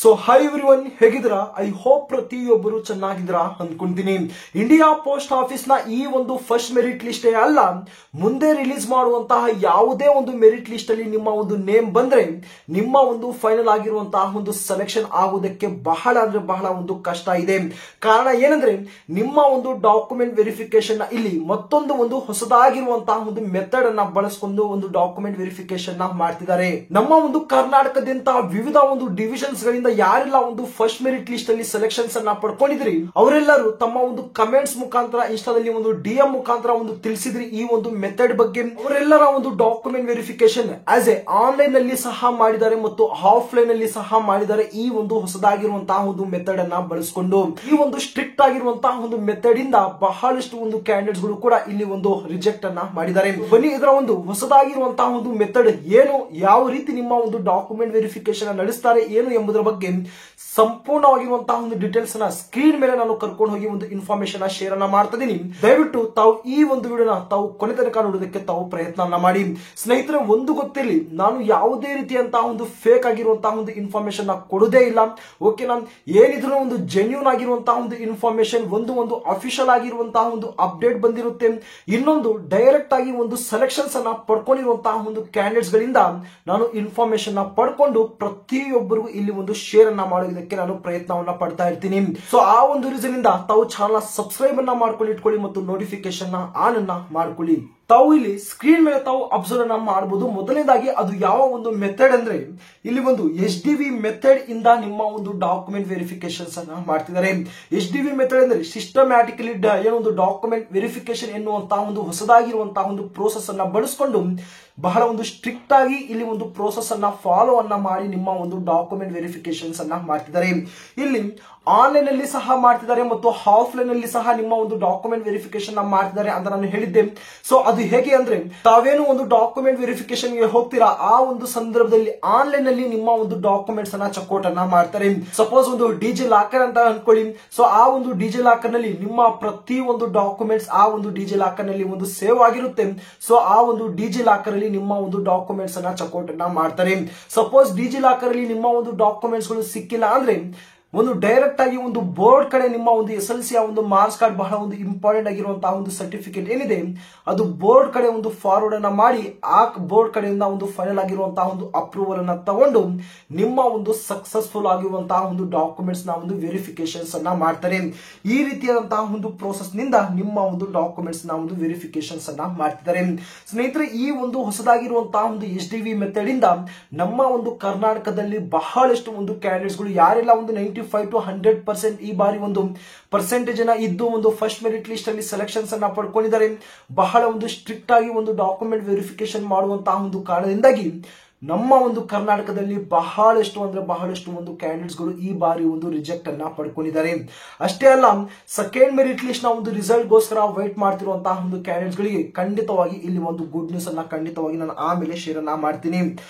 So hi everyone, ಹೇಗಿದ್ದೀರಾ? I hope ಪ್ರತಿಯೊಬ್ಬರು ಚೆನ್ನಾಗಿದ್ದೀರಾ ಅಂದ್ಕೊಂತೀನಿ. ಇಂಡಿಯಾ ಪೋಸ್ಟ್ ಆಫೀಸ್ ನ ಈ ಒಂದು ಫಸ್ಟ್ ಮೆರಿಟ್ ಲಿಸ್ಟ್ ಅಲ್ಲ, ಮುಂದೆ ರಿಲೀಸ್ ಮಾಡುವಂತಹ ಯಾವುದೇ ಒಂದು ಮೆರಿಟ್ ಲಿಸ್ಟ್ ಅಲ್ಲಿ ನಿಮ್ಮ ಒಂದು ನೇಮ್ ಬಂದ್ರೆ ನಿಮ್ಮ ಒಂದು ಫೈನಲ್ ಆಗಿರುವಂತಹ ಒಂದು ಸೆಲೆಕ್ಷನ್ ಆಗುವುದಕ್ಕೆ ಬಹಳ ಅಂದ್ರೆ ಬಹಳ ಒಂದು ಕಷ್ಟ ಇದೆ. ಕಾರಣ ಏನಂದ್ರೆ ನಿಮ್ಮ ಒಂದು ಡಾಕ್ಯುಮೆಂಟ್ ವೆರಿಫಿಕೇಶನ್ ಇಲ್ಲಿ ಮತ್ತೊಂದು ಒಂದು ಹೊಸದಾಗಿರುವಂತಹ ಒಂದು ಮೆಥಡ್ ಅನ್ನ ಬಳಸಿಕೊಂಡು ಒಂದು ಡಾಕ್ಯುಮೆಂಟ್ ವೆರಿಫಿಕೇಶನ್ ನ ಮಾಡ್ತಿದ್ದಾರೆ. ನಮ್ಮ ಒಂದು ಕರ್ನಾಟಕದಿಂದ ವಿವಿಧ ಒಂದು ಡಿವಿಷನ್ಸ್ ಗಳಿಂದ ಯಾರೆಲ್ಲ ಒಂದು ಫಸ್ಟ್ ಮೆರಿಟ್ ಲಿಸ್ಟ್ ಅಲ್ಲಿ ಸೆಲೆಕ್ಷನ್ಸ್ ಅನ್ನ ಪಡ್ಕೊಂಡಿದ್ರಿ ಅವರೆಲ್ಲರೂ ತಮ್ಮ ಒಂದು ಕಮೆಂಟ್ಸ್ ಮುಖಾಂತರ ಇನ್ಸ್ಟಾದಲ್ಲಿ ಒಂದು ಡಿಎಂ ಮುಖಾಂತರ ಒಂದು ತಿಳಿಸಿದ್ರಿ ಈ ಒಂದು ಮೆಥಡ್ ಬಗ್ಗೆ. ಅವರೆಲ್ಲರ ಒಂದು document verification as A online ಅಲ್ಲಿ ಸಹ ಮಾಡಿದ್ದಾರೆ ಮತ್ತು ಆಫ್ಲೈನ್ ಅಲ್ಲಿ ಸಹ ಮಾಡಿದ್ದಾರೆ. ಈ ಒಂದು ಹೊಸದಾಗಿರುವಂತಹ ಒಂದು ಮೆಥಡ್ ಅನ್ನ ಬಳಸಿಕೊಂಡು ಈ ಒಂದು ಸ್ಟ್ರಿಕ್ಟ್ ಆಗಿರುವಂತಹ ಒಂದು ಮೆಥಡ್ ಇಂದ ಬಹಳಷ್ಟು ಒಂದು ಕ್ಯಾಂಡಿಡೇಟ್ಸ್ ಗಳು ಕೂಡ ಇಲ್ಲಿ ಒಂದು ರಿಜೆಕ್ಟ್ ಅನ್ನ ಮಾಡಿದ್ದಾರೆ. ಬನ್ನಿ ಇದರ ಒಂದು ಹೊಸದಾಗಿರುವಂತಹ ಒಂದು ಮೆಥಡ್ ಏನು, ಯಾವ ರೀತಿ ನಿಮ್ಮ ಒಂದು ಡಾಕ್ಯುಮೆಂಟ್ ವೆರಿಫಿಕೇಶನ್ ನಡೆಸ್ತಾರೆ ಏನು ಎಂಬುದರ ಬಗ್ಗೆ ಸಂಪೂರ್ಣವಾಗಿರುವಂತಹ ಒಂದು ಡೀಟೇಲ್ಸ್ ನ ಸ್ಕ್ರೀನ್ ಮೇಲೆ ನಾನು ಕರ್ಕೊಂಡು ಹೋಗಿ ಒಂದು ಇನ್ಫಾರ್ಮೇಶನ್ ಶೇರ್ ಅನ್ನ ಮಾಡ್ತಾ ಇದೀನಿ. ದಯವಿಟ್ಟು ತಾವು ಈ ಒಂದು ವಿಡಿಯೋನ ತಾವು ಕೊನೆ ತನಕ ನೋಡೋದಕ್ಕೆ ತಾವು ಪ್ರಯತ್ನ ಮಾಡಿ. ಸ್ನೇಹಿತರೆ, ಒಂದು ಗೊತ್ತಿರಲಿ, ನಾನು ಯಾವುದೇ ರೀತಿಯಂತಹ ಒಂದು ಫೇಕ್ ಆಗಿರುವಂತಹ ಒಂದು ಇನ್ಫಾರ್ಮೇಶನ್ ನ ಕೊಡೋದೇ ಇಲ್ಲ. ಓಕೆ, ನಾನು ಏನಿದ್ರು ಒಂದು ಜೆನ್ಯೂನ್ ಆಗಿರುವಂತಹ ಒಂದು ಇನ್ಫಾರ್ಮೇಶನ್, ಒಂದು ಅಫಿಷಿಯಲ್ ಆಗಿರುವಂತಹ ಒಂದು ಅಪ್ಡೇಟ್ ಬಂದಿರುತ್ತೆ. ಇನ್ನೊಂದು ಡೈರೆಕ್ಟ್ ಆಗಿ ಒಂದು ಸೆಲೆಕ್ಷನ್ಸ್ ಅನ್ನ ಪಡ್ಕೊಂಡಿರುವಂತಹ ಒಂದು ಕ್ಯಾಂಡಿಡೇಟ್ಸ್ ಗಳಿಂದ ನಾನು ಇನ್ಫಾರ್ಮೇಶನ್ ನ ಪಡ್ಕೊಂಡು ಪ್ರತಿಯೊಬ್ಬರಿಗೂ ಇಲ್ಲಿ ಒಂದು ಶೇರ್ ಅನ್ನ ಮಾಡೋದಕ್ಕೆ ನಾನು ಪ್ರಯತ್ನವನ್ನ ಪಡ್ತಾ ಇರ್ತೀನಿ. ಸೊ ಆ ಒಂದು ರೀಸನ್ ಇಂದ ತಾವು ಚಾನಲ್ ಸಬ್ಸ್ಕ್ರೈಬ್ ಅನ್ನ ಮಾಡ್ಕೊಂಡು ಇಟ್ಕೊಳ್ಳಿ ಮತ್ತು ನೋಟಿಫಿಕೇಶನ್ ಆನ್ ಅನ್ನ ಮಾಡ್ಕೊಳ್ಳಿ. ತಾವು ಇಲ್ಲಿ ಸ್ಕ್ರೀನ್ ಮೇಲೆ ತಾವು ಅಬ್ಸರ್ವ್ ಅನ್ನ ಮಾಡಬಹುದು. ಮೊದಲನೇದಾಗಿ ಅದು ಯಾವ ಒಂದು ಮೆಥಡ್ ಅಂದ್ರೆ ಇಲ್ಲಿ ಒಂದು HDV ಮೆಥಡ್ ಇಂದ ನಿಮ್ಮ ಒಂದು ಡಾಕ್ಯುಮೆಂಟ್ ವೆರಿಫಿಕೇಶನ್ಸ್ ಅನ್ನ ಮಾಡ್ತಿದ್ದಾರೆ. HDV ಮೆಥಡ್ ಅಂದ್ರೆ ಸಿಸ್ಟಮ್ಯಾಟಿಕಲಿ ಏನೊಂದು ಡಾಕ್ಯುಮೆಂಟ್ ವೆರಿಫಿಕೇಶನ್ ಎನ್ನುವಂತಹ ಒಂದು ಹೊಸದಾಗಿರುವಂತಹ ಒಂದು ಪ್ರೋಸೆಸ್ ಅನ್ನ ಬಳಸಿಕೊಂಡು ಬಹಳ ಒಂದು ಸ್ಟ್ರಿಕ್ಟ್ ಆಗಿ ಇಲ್ಲಿ ಒಂದು ಪ್ರೋಸೆಸ್ ಅನ್ನ ಫಾಲೋ ಅನ್ನ ಮಾಡಿ ನಿಮ್ಮ ಒಂದು ಡಾಕ್ಯುಮೆಂಟ್ ವೆರಿಫಿಕೇಶನ್ಸ್ ಅನ್ನ ಮಾಡ್ತಿದ್ದಾರೆ. ಇಲ್ಲಿ ಆನ್ಲೈನ್ ಅಲ್ಲಿ ಸಹ ಮಾಡ್ತಿದ್ದಾರೆ ಮತ್ತು ಆಫ್ಲೈನ್ ಅಲ್ಲಿ ಸಹ ನಿಮ್ಮ ಒಂದು ಡಾಕ್ಯುಮೆಂಟ್ ವೆರಿಫಿಕೇಶನ್ ಮಾಡ್ತಿದ್ದಾರೆ ಅಂತ ನಾನು ಹೇಳಿದ್ದೆ. ಸೊ ಅದು ಹೇಗೆ ಅಂದ್ರೆ, ತಾವೇನು ಒಂದು ಡಾಕ್ಯುಮೆಂಟ್ ವೆರಿಫಿಕೇಶನ್ ಗೆ ಹೋಗ್ತೀರಾ ಆ ಒಂದು ಸಂದರ್ಭದಲ್ಲಿ ಆನ್ಲೈನ್ ಅಲ್ಲಿ ನಿಮ್ಮ ಒಂದು ಡಾಕ್ಯುಮೆಂಟ್ಸ್ ಅನ್ನ ಚೆಕ್ಔಟ್ ಅನ್ನ ಮಾಡ್ತಾರೆ. ಸಪೋಸ್ ಒಂದು ಡಿಜಿ ಲಾಕರ್ ಅಂತ ಅನ್ಕೊಳ್ಳಿ. ಸೊ ಆ ಒಂದು ಡಿಜಿ ಲಾಕರ್ ನಲ್ಲಿ ನಿಮ್ಮ ಪ್ರತಿ ಒಂದು ಡಾಕ್ಯುಮೆಂಟ್ಸ್ ಆ ಒಂದು ಡಿಜಿ ಲಾಕರ್ ನಲ್ಲಿ ಒಂದು ಸೇವ್ ಆಗಿರುತ್ತೆ. ಸೊ ಆ ಒಂದು ಡಿಜಿ ಲಾಕರ್ ಅಲ್ಲಿ ನಿಮ್ಮ ಒಂದು ಡಾಕ್ಯುಮೆಂಟ್ಸ್ ಅನ್ನ ಚೆಕ್ಔಟ್ ಅನ್ನ ಮಾಡ್ತಾರೆ. ಸಪೋಸ್ ಡಿಜಿ ಲಾಕರ್ ಅಲ್ಲಿ ನಿಮ್ಮ ಒಂದು ಡಾಕ್ಯುಮೆಂಟ್ಸ್ ಗಳು ಸಿಕ್ಕಿಲ್ಲ ಅಂದ್ರೆ ಒಂದು ಡೈರೆಕ್ಟ್ ಆಗಿ ಒಂದು ಬೋರ್ಡ್ ಕಡೆ ನಿಮ್ಮ ಒಂದು SLC ಒಂದು ಮಾರ್ಕ್ಸ್ ಕಾರ್ಡ್ ಬಹಳ ಒಂದು ಇಂಪಾರ್ಟೆಂಟ್ ಆಗಿರುವಂತಹ ಒಂದು ಸರ್ಟಿಫಿಕೇಟ್ ಏನಿದೆ ಅದು ಬೋರ್ಡ್ ಕಡೆ ಒಂದು ಫಾರ್ವರ್ಡ್ ಅನ್ನ ಮಾಡಿ ಆ ಬೋರ್ಡ್ ಕಡೆಯಿಂದ ಒಂದು ಫೈನಲ್ ಆಗಿರುವಂತಹ ಒಂದು ಅಪ್ರೂವಲ್ ಅನ್ನ ತಗೊಂಡು ನಿಮ್ಮ ಒಂದು ಸಕ್ಸಸ್ಫುಲ್ ಆಗಿರುವಂತಹ ಒಂದು ಡಾಕ್ಯುಮೆಂಟ್ಸ್ ನ ಒಂದು ವೆರಿಫಿಕೇಶನ್ಸ್ ಅನ್ನ ಮಾಡ್ತಾರೆ. ಈ ರೀತಿಯಾದಂತಹ ಒಂದು ಪ್ರೋಸೆಸ್ ನಿಂದ ನಿಮ್ಮ ಒಂದು ಡಾಕ್ಯುಮೆಂಟ್ಸ್ ನ ಒಂದು ವೆರಿಫಿಕೇಶನ್ಸ್ ಅನ್ನ ಮಾಡ್ತಿದ್ದಾರೆ. ಸ್ನೇಹಿತರೆ, ಈ ಒಂದು ಹೊಸದಾಗಿರುವಂತಹ ಒಂದು HDV ಮೆಥಡ್ ಇಂದ ನಮ್ಮ ಒಂದು ಕರ್ನಾಟಕದಲ್ಲಿ ಬಹಳಷ್ಟು ಒಂದು ಕ್ಯಾಂಡಿಡೇಟ್ಸ್ ಗಳು ಯಾರೆಲ್ಲ ಒಂದು 95 to 100% ಈ ಬಾರಿ ಒಂದು ಪರ್ಸೆಂಟೇಜ್ ಅನ್ನ ಇದ್ದು ಒಂದು ಫಸ್ಟ್ ಮೆರಿಟ್ ಲಿಸ್ಟ್ ಅಲ್ಲಿ ಸೆಲೆಕ್ಷನ್ಸ್ ಅನ್ನ ಪಡ್ಕೊಂಡಿದ್ದಾರೆ. ಬಹಳ ಒಂದು ಸ್ಟ್ರಿಕ್ಟ್ ಆಗಿ ಒಂದು ಡಾಕ್ಯುಮೆಂಟ್ ವೆರಿಫಿಕೇಶನ್ ಮಾಡುವಂತಹ ಒಂದು ಕಾರಣದಿಂದಾಗಿ ನಮ್ಮ ಒಂದು ಕರ್ನಾಟಕದಲ್ಲಿ ಬಹಳಷ್ಟು ಅಂದ್ರೆ ಬಹಳಷ್ಟು ಒಂದು ಕ್ಯಾಂಡಿಡೇಟ್ಸ್ ಗಳು ಈ ಬಾರಿ ಒಂದು ರಿಜೆಕ್ಟ್ ಅನ್ನ ಪಡ್ಕೊಂಡಿದ್ದಾರೆ. ಅಷ್ಟೇ ಅಲ್ಲ, ಸೆಕೆಂಡ್ ಮೆರಿಟ್ ಲಿಸ್ಟ್ ನ ಒಂದು ರಿಸಲ್ಟ್ ಗೋಸ್ಕರ ವೈಟ್ ಮಾಡ್ತಿರುವಂತಹ ಒಂದು ಕ್ಯಾಂಡಿಡೇಟ್ಸ್ ಗಳಿಗೆ ಖಂಡಿತವಾಗಿ ಇಲ್ಲಿ ಒಂದು ಗುಡ್ ನ್ಯೂಸ್ ಅನ್ನ ಖಂಡಿತವಾಗಿ ನಾನು ಆಮೇಲೆ ಶೇರ್ ಅನ್ನ ಮಾಡ್ತೀನಿ.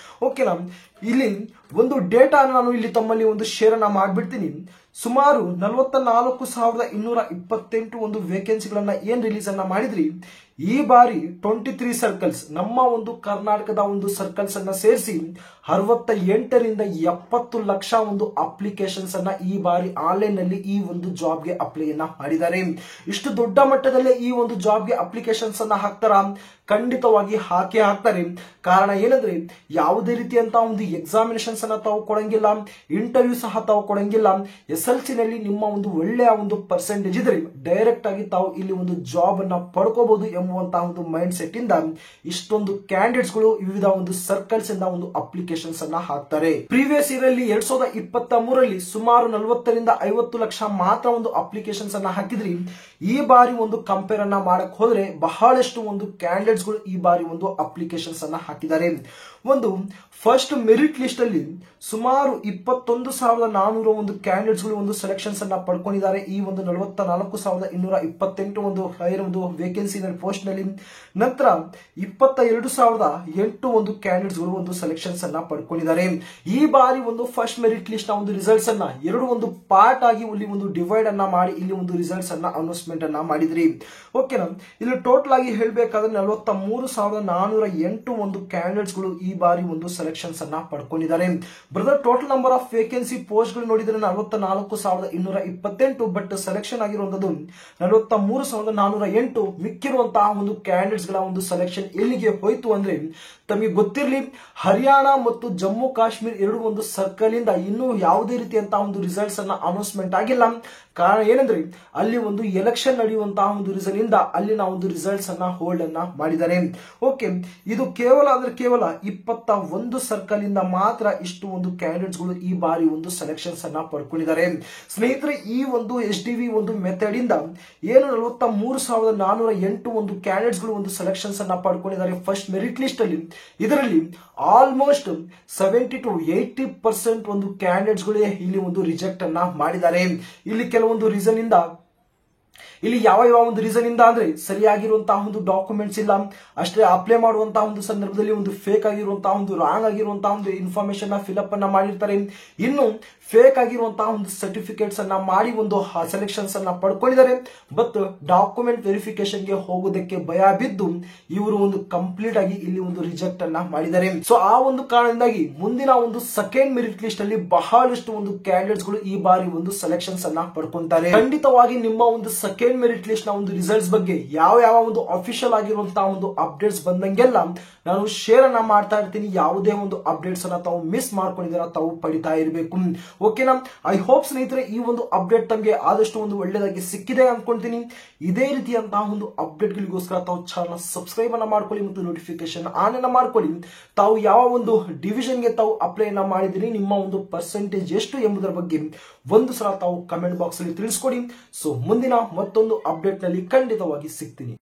ಓಕೆನಾ, ಇಲ್ಲಿ ಒಂದು ಡೇಟಾ ನಾನು ಇಲ್ಲಿ ತಮ್ಮಲ್ಲಿ ಒಂದು ಶೇರ್ ಅನ್ನ ಮಾಡ್ಬಿಡ್ತೀನಿ. ಸುಮಾರು 44,228 ಒಂದು ವೇಕೆನ್ಸಿಗಳನ್ನ ಏನ್ ರಿಲೀಸ್ ಅನ್ನ ಮಾಡಿದ್ರಿ, ಈ ಬಾರಿ 23 ಸರ್ಕಲ್ಸ್ ನಮ್ಮ ಒಂದು ಕರ್ನಾಟಕದ ಒಂದು ಸರ್ಕಲ್ಸ್ ಅನ್ನ ಸೇರಿಸಿ 68 ರಿಂದ 70 ಲಕ್ಷ ಒಂದು ಅಪ್ಲಿಕೇಶನ್ಸ್ ಅನ್ನ ಈ ಬಾರಿ ಆನ್ಲೈನ್ ನಲ್ಲಿ ಈ ಒಂದು ಜಾಬ್ಗೆ ಅಪ್ಲೈ ಅನ್ನ ಮಾಡಿದ್ದಾರೆ. ಇಷ್ಟು ದೊಡ್ಡ ಮಟ್ಟದಲ್ಲಿ ಈ ಒಂದು ಜಾಬ್ಗೆ ಅಪ್ಲಿಕೇಶನ್ಸ್ ಅನ್ನ ಹಾಕ್ತಾರ? ಖಂಡಿತವಾಗಿ ಹಾಕೇ ಹಾಕ್ತಾರೆ. ಕಾರಣ ಏನಂದ್ರೆ ಯಾವುದೇ ರೀತಿಯಂತಹ ಒಂದು ಎಕ್ಸಾಮಿನೇಷನ್ಸ್ ಅನ್ನ ತಾವು ಕೊಡಂಗಿಲ್ಲ, ಇಂಟರ್ವ್ಯೂ ಸಹ ತಾವು ಕೊಡಂಗಿಲ್ಲ. SLC ನಲ್ಲಿ ನಿಮ್ಮ ಒಂದು ಒಳ್ಳೆಯ ಒಂದು ಪರ್ಸೆಂಟೇಜ್ ಇದ್ರೆ ಡೈರೆಕ್ಟ್ ಆಗಿ ತಾವು ಇಲ್ಲಿ ಒಂದು ಜಾಬ್ ಅನ್ನ ಪಡ್ಕೋಬಹುದು ಎಂಬುವಂತಹ ಒಂದು ಮೈಂಡ್ ಸೆಟ್ ಇಂದ ಇಷ್ಟೊಂದು ಕ್ಯಾಂಡಿಡೇಟ್ಸ್ ಗಳು ವಿವಿಧ ಒಂದು ಸರ್ಕಲ್ಸ್ ಇಂದ ಒಂದು ಅಪ್ಲಿಕೇಶನ್ಸ್ ಅನ್ನ ಹಾಕ್ತಾರೆ. ಪ್ರೀವಿಯಸ್ ಇಯರ್ ಅಲ್ಲಿ 2023 ಸುಮಾರು 40 ರಿಂದ 50 ಲಕ್ಷ ಮಾತ್ರ ಒಂದು ಅಪ್ಲಿಕೇಶನ್ಸ್ ಅನ್ನ ಹಾಕಿದ್ರಿ. ಈ ಬಾರಿ ಒಂದು ಕಂಪೇರ್ ಅನ್ನ ಮಾಡಕ್ ಹೋದ್ರೆ ಬಹಳಷ್ಟು ಒಂದು ಕ್ಯಾಂಡಿಡೇಟ್ಸ್ ಗಳು ಈ ಬಾರಿ ಒಂದು ಅಪ್ಲಿಕೇಶನ್ಸ್ ಅನ್ನ ಹಾಕಿದ್ದಾರೆ. ಒಂದು ಫಸ್ಟ್ ಮೆರಿಟ್ ಲಿಸ್ಟ್ ಅಲ್ಲಿ ಸುಮಾರು 21,400 ಒಂದು ಕ್ಯಾಂಡಿಡೇಟ್ಸ್ ಗಳು ಒಂದು ಸೆಲೆಕ್ಷನ್ಸ್ ಅನ್ನ ಪಡ್ಕೊಂಡಿದ್ದಾರೆ. ಈ ಒಂದು 44,228 ಒಂದು ಹೈಯರ್ ಒಂದು ವೇಕೆನ್ಸಿ ಪೋಸ್ಟ್ ನಲ್ಲಿ. ನಂತರ 22,008 ಒಂದು ಕ್ಯಾಂಡಿಡೇಟ್ಸ್ ಗಳು ಒಂದು ಸೆಲೆಕ್ಷನ್ಸ್ ಅನ್ನ ಪಡ್ಕೊಂಡಿದ್ದಾರೆ. ಈ ಬಾರಿ ಒಂದು ಫಸ್ಟ್ ಮೆರಿಟ್ ಲಿಸ್ಟ್ ನ ಒಂದು ರಿಸಲ್ಟ್ಸ್ ಅನ್ನ ಎರಡು ಒಂದು ಪಾರ್ಟ್ ಆಗಿ ಇಲ್ಲಿ ಒಂದು ಡಿವೈಡ್ ಅನ್ನ ಮಾಡಿ ಇಲ್ಲಿ ಒಂದು ರಿಸಲ್ಟ್ಸ್ ಅನ್ನ ಅನೌನ್ಸ್ಮೆಂಟ್ ಅನ್ನ ಮಾಡಿದ್ರಿ. ಓಕೆನಾ, ಇಲ್ಲಿ ಟೋಟಲ್ ಆಗಿ ಹೇಳ್ಬೇಕಾದ್ರೆ 43,408 ಒಂದು ಕ್ಯಾಂಡಿಡೇಟ್ಸ್ ಗಳು ಈ ಈ ಬಾರಿ ಒಂದು ಸೆಲೆಕ್ಷನ್ಸ್ ಅನ್ನ ಪಡ್ಕೊಂಡಿದ್ದಾರೆ. Brother, total number of vacancy post ಗಳು ನೋಡಿದ್ರೆ 44,228, ಬಟ್ ಸೆಲೆಕ್ಷನ್ ಆಗಿರುವಂತದ್ದು 43,408. ಮಿಕ್ಕಿರುವಂತಹ ಒಂದು ಕ್ಯಾಂಡಿಡೇಟ್ಸ್ ಗಳ ಒಂದು ಸೆಲೆಕ್ಷನ್ ಎಲ್ಲಿಗೆ ಹೋಯ್ತು ಅಂದ್ರೆ, ತಮಗೆ ಗೊತ್ತಿರಲಿ, ಹರಿಯಾಣ ಮತ್ತು ಜಮ್ಮು ಕಾಶ್ಮೀರ್ ಎರಡು ಒಂದು ಸರ್ಕಲ್ ಇಂದ ಇನ್ನೂ ಯಾವುದೇ ರೀತಿಯಂತಹ ಒಂದು ರಿಸಲ್ಟ್ಸ್ ಅನ್ನ ಅನೌನ್ಸ್ಮೆಂಟ್ ಆಗಿಲ್ಲ. ಕಾರಣ ಏನಂದ್ರೆ, ಅಲ್ಲಿ ಒಂದು ಎಲೆಕ್ಷನ್ ನಡೆಯುವಂತಹ ಒಂದು ರೀಸನ್ ಇಂದ ಅಲ್ಲಿನ ಒಂದು ರಿಸಲ್ಟ್ಸ್ ಅನ್ನ ಹೋಲ್ಡ್ ಅನ್ನ ಮಾಡಿದ್ದಾರೆ. ಓಕೆ, ಇದು ಕೇವಲ 21 ಸರ್ಕಲ್ ಇಂದ ಮಾತ್ರ ಇಷ್ಟು ಒಂದು ಕ್ಯಾಂಡಿಡೇಟ್ಸ್ ಗಳು ಈ ಬಾರಿ ಒಂದು ಸೆಲೆಕ್ಷನ್ಸ್ ಅನ್ನ ಪಡ್ಕೊಂಡಿದ್ದಾರೆ. ಸ್ನೇಹಿತರೆ, ಈ ಒಂದು SDV ಒಂದು ಮೆಥಡ್ ಇಂದ ಏನು 43,408 ಒಂದು ಕ್ಯಾಂಡಿಡೇಟ್ಸ್ ಗಳು ಒಂದು ಸೆಲೆಕ್ಷನ್ಸ್ ಅನ್ನ ಪಡ್ಕೊಂಡಿದ್ದಾರೆ ಫಸ್ಟ್ ಮೆರಿಟ್ ಲಿಸ್ಟ್ ಅಲ್ಲಿ. ಇದರಲ್ಲಿ ಆಲ್ಮೋಸ್ಟ್ 70 to 80% ಒಂದು ಕ್ಯಾಂಡಿಡೇಟ್ಸ್ ಗಳೇ ಇಲ್ಲಿ ಒಂದು ರಿಜೆಕ್ಟ್ ಅನ್ನ ಮಾಡಿದ್ದಾರೆ. ಇಲ್ಲಿ ಕೆಲವೊಂದು ರೀಸನ್ ಇಂದ, ಇಲ್ಲಿ ಯಾವ ಒಂದು ರೀಸನ್ ಇಂದ ಅಂದ್ರೆ, ಸರಿಯಾಗಿರುವಂತಹ ಒಂದು ಡಾಕ್ಯುಮೆಂಟ್ಸ್ ಇಲ್ಲ, ಅಷ್ಟೇ ಅಪ್ಲೈ ಮಾಡುವಂತಹ ಒಂದು ಸಂದರ್ಭದಲ್ಲಿ ಒಂದು ಫೇಕ್ ಆಗಿರುವಂತಹ ಒಂದು ರಾಂಗ್ ಆಗಿರುವಂತಹ ಒಂದು ಇನ್ಫಾರ್ಮೇಶನ್ ಫಿಲ್ಅಪ್ ಅನ್ನ ಮಾಡಿರ್ತಾರೆ. ಇನ್ನು ಫೇಕ್ ಆಗಿರುವಂತಹ ಒಂದು ಸರ್ಟಿಫಿಕೇಟ್ಸ್ ಅನ್ನ ಮಾಡಿ ಒಂದು ಸೆಲೆಕ್ಷನ್ಸ್ ಅನ್ನ ಪಡ್ಕೊಂಡಿದ್ದಾರೆ. ಬಟ್ ಡಾಕ್ಯುಮೆಂಟ್ ವೆರಿಫಿಕೇಶನ್ ಗೆ ಹೋಗೋದಕ್ಕೆ ಭಯ ಬಿದ್ದು ಇವರು ಒಂದು ಕಂಪ್ಲೀಟ್ ಆಗಿ ಇಲ್ಲಿ ಒಂದು ರಿಜೆಕ್ಟ್ ಅನ್ನ ಮಾಡಿದ್ದಾರೆ. ಸೊ ಆ ಒಂದು ಕಾರಣದಿಂದಾಗಿ ಮುಂದಿನ ಒಂದು ಸೆಕೆಂಡ್ ಮೆರಿಟ್ ಲಿಸ್ಟ್ ಅಲ್ಲಿ ಬಹಳಷ್ಟು ಒಂದು ಕ್ಯಾಂಡಿಡೇಟ್ಸ್ ಗಳು ಈ ಬಾರಿ ಒಂದು ಸೆಲೆಕ್ಷನ್ಸ್ ಅನ್ನ ಪಡ್ಕೊಂತಾರೆ. ಖಂಡಿತವಾಗಿ ನಿಮ್ಮ ಒಂದು ಸೆಕೆಂಡ್ ಮೆರಿಟ್ ಲಿಸ್ಟ್ ನ ಒಂದು ರಿಸಲ್ಟ್ಸ್ ಬಗ್ಗೆ ಯಾವ ಒಂದು ಅಫಿಷಿಯಲ್ ಆಗಿರುವಂತಹ ಒಂದು ಅಪ್ಡೇಟ್ಸ್ ಬಂದಂಗೆಲ್ಲ ನಾನು ಶೇರ್ ಅನ್ನ ಮಾಡ್ತಾ ಇರ್ತೀನಿ. ಯಾವುದೇ ಒಂದು ಅಪ್ಡೇಟ್ಸ್ ಅನ್ನ ತಾವು ಮಿಸ್ ಮಾಡ್ಕೊಂಡಿದ್ದೀರಾ ತಾವು ಪಡಿತಾ ಇರಬೇಕು. ಓಕೆನಾ? ಐ ಹೋಪ್ ಸ್ನೇಹಿತರೆ ಈ ಒಂದು ಅಪ್ಡೇಟ್ ತಮಗೆ ಆದಷ್ಟು ಒಂದು ಒಳ್ಳೆದಾಗಿ ಸಿಕ್ಕಿದೆ ಅನ್ಕೊಂತೀನಿ. ಇದೇ ರೀತಿಯಂತಹ ಒಂದು ಅಪ್ಡೇಟ್ ಗಳಿಗೋಸ್ಕರ ತಾವು ಚಾನಲ್ ಸಬ್ಸ್ಕ್ರೈಬ್ ಅನ್ನ ಮಾಡ್ಕೊಳ್ಳಿ ಮತ್ತು ನೋಟಿಫಿಕೇಶನ್ ಆನ್ ಅನ್ನ ಮಾಡ್ಕೊಳ್ಳಿ. ತಾವು ಯಾವ ಒಂದು ಡಿವಿಷನ್ ಗೆ ತಾವು ಅಪ್ಲೈ ಅನ್ನ ಮಾಡಿದಿರಿ, ನಿಮ್ಮ ಒಂದು ಪರ್ಸೆಂಟೇಜ್ ಎಷ್ಟು ಎಂಬುದರ ಬಗ್ಗೆ ಒಂದು ಸಲ ತಾವು ಕಮೆಂಟ್ ಬಾಕ್ಸ್ ಅಲ್ಲಿ ತಿಳಿಸ್ಕೊಡಿ. ಸೊ ಮುಂದಿನ ಮತ್ತೊಂದು ಅಪ್ಡೇಟ್ ನಲ್ಲಿ ಖಂಡಿತವಾಗಿ ಸಿಗ್ತೀನಿ.